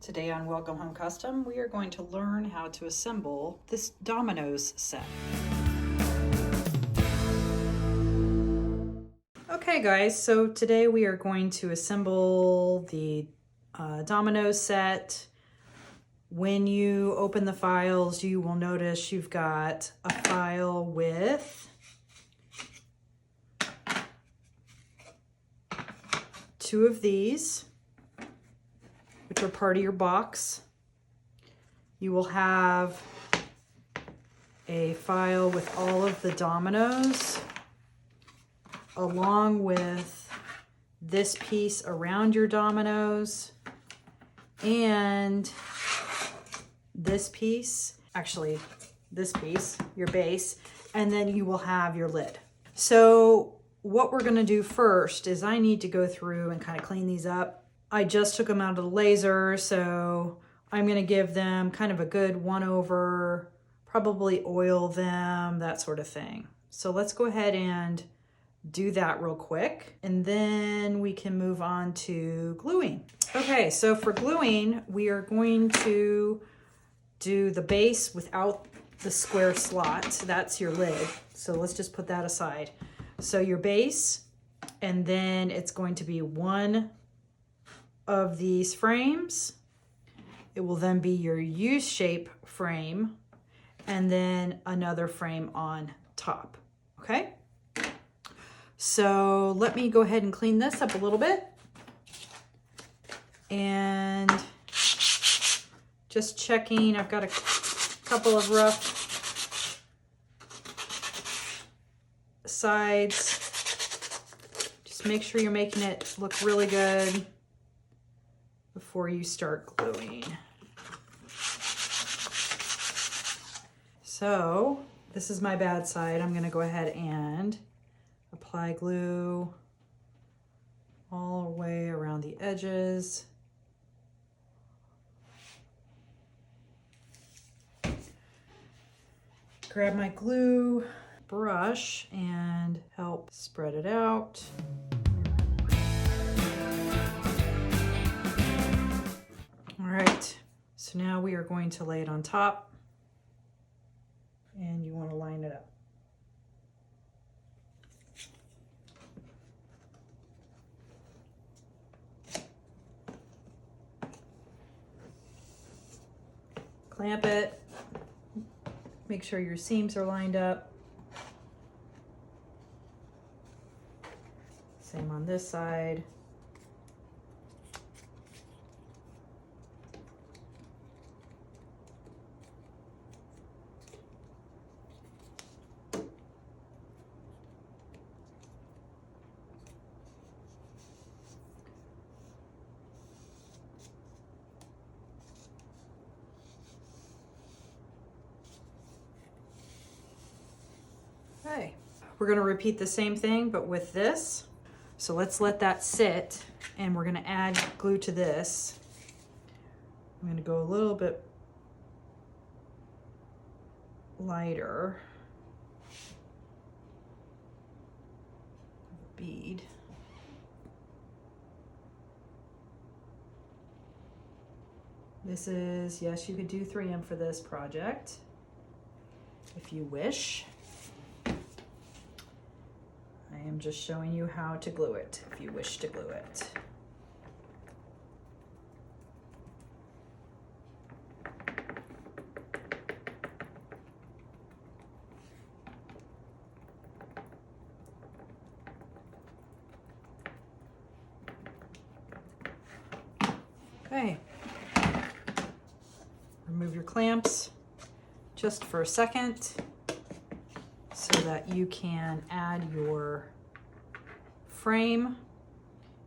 Today on Welcome Home Custom, we are going to learn how to assemble this Dominoes set. Okay guys, so today we are going to assemble the Dominoes set. When you open the files, you will notice you've got a file with two of these, which are part of your box. You will have a file with all of the dominoes, along with this piece around your dominoes, and this piece, actually this piece, your base, and then you will have your lid. So what we're gonna do first is I need to go through and kind of clean these up. I just took them out of the laser, so I'm gonna give them kind of a good one over, probably oil them, that sort of thing. So let's go ahead and do that real quick, and then we can move on to gluing. Okay, so for gluing, we are going to do the base without the square slot. That's your lid. So let's just put that aside. So your base, and then it's going to be one of these frames. It will then be your U-shape frame, and then another frame on top. Okay? So let me go ahead and clean this up a little bit. And just checking, I've got a couple of rough sides. Just make sure you're making it look really good before you start gluing. So this is my bad side. I'm gonna go ahead and apply glue all the way around the edges. Grab my glue brush and help spread it out. All right, so now we are going to lay it on top, and you want to line it up. Clamp it. Make sure your seams are lined up. Same on this side. Okay, we're gonna repeat the same thing, but with this. So let's let that sit, and we're gonna add glue to this. I'm gonna go a little bit lighter. Bead. This is, yes, you could do 3M for this project if you wish. I am just showing you how to glue it if you wish to glue it. Okay. Remove your clamps just for a second, so that you can add your frame.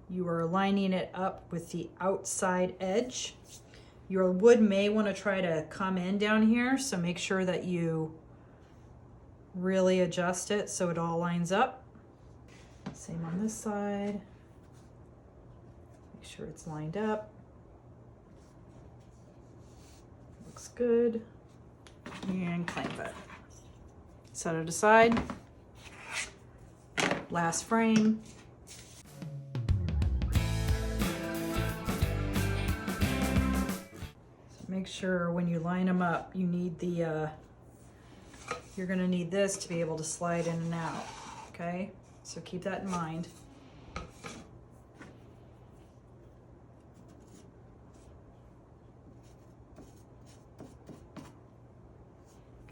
You are lining it up with the outside edge. Your wood may want to try to come in down here, so make sure that you really adjust it so it all lines up. Same on this side. Make sure it's lined up. Looks good. And clamp it. Set it aside. Last frame. make sure when you line them up, you need the, you're gonna need this to be able to slide in and out, okay? So keep that in mind.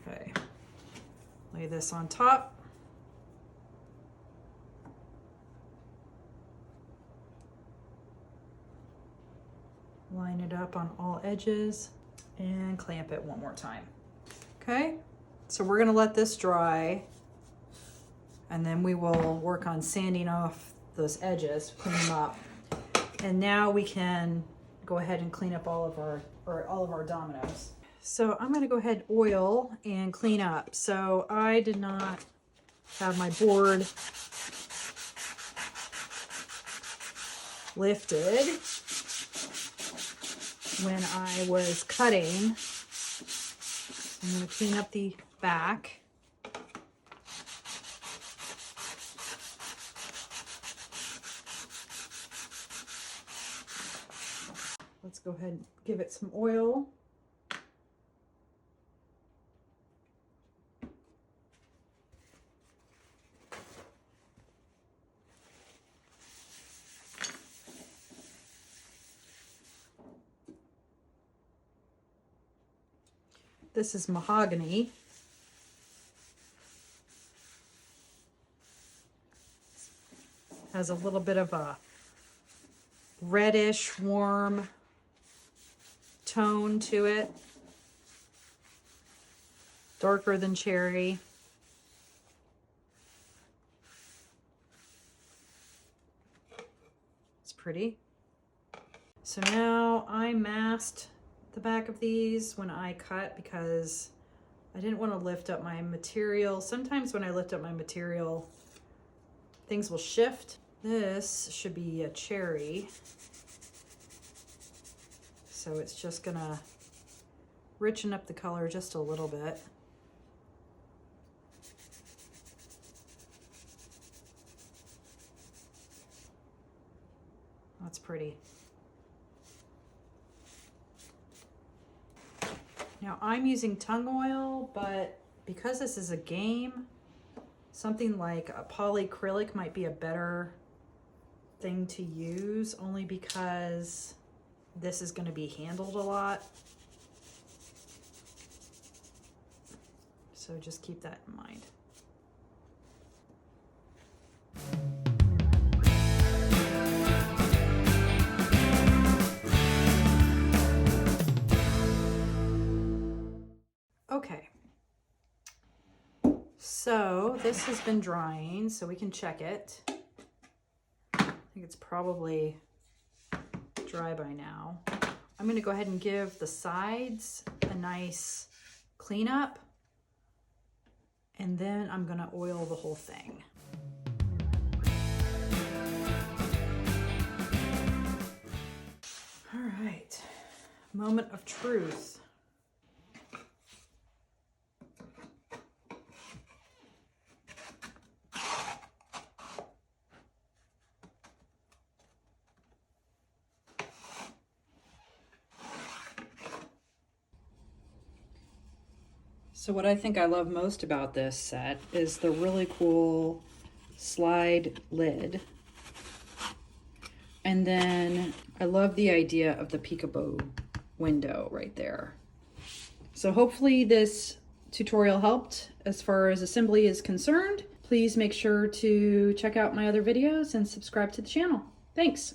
Okay, lay this on top. Line it up on all edges and clamp it one more time. Okay, so we're gonna let this dry and then we will work on sanding off those edges, clean them up. And now we can go ahead and clean up all of our dominoes. So I'm gonna go ahead and oil and clean up. So I did not have my board lifted when I was cutting. I'm going to clean up the back. Let's go ahead and give it some oil. This is Mahogany. Has a little bit of a reddish, warm tone to it. Darker than cherry. It's pretty. So now I masked the back of these when I cut because I didn't want to lift up my material. Sometimes when I lift up my material, things will shift. This should be a cherry. So it's just gonna richen up the color just a little bit. That's pretty. Now I'm using tung oil, but because this is a game, something like a polyacrylic might be a better thing to use, only because this is going to be handled a lot. So just keep that in mind. Okay, so this has been drying, so we can check it. I think it's probably dry by now. I'm going to go ahead and give the sides a nice cleanup, and then I'm going to oil the whole thing. All right, moment of truth. So what I think I love most about this set is the really cool slide lid. And then I love the idea of the peekaboo window right there. So hopefully this tutorial helped as far as assembly is concerned. Please make sure to check out my other videos and subscribe to the channel. Thanks.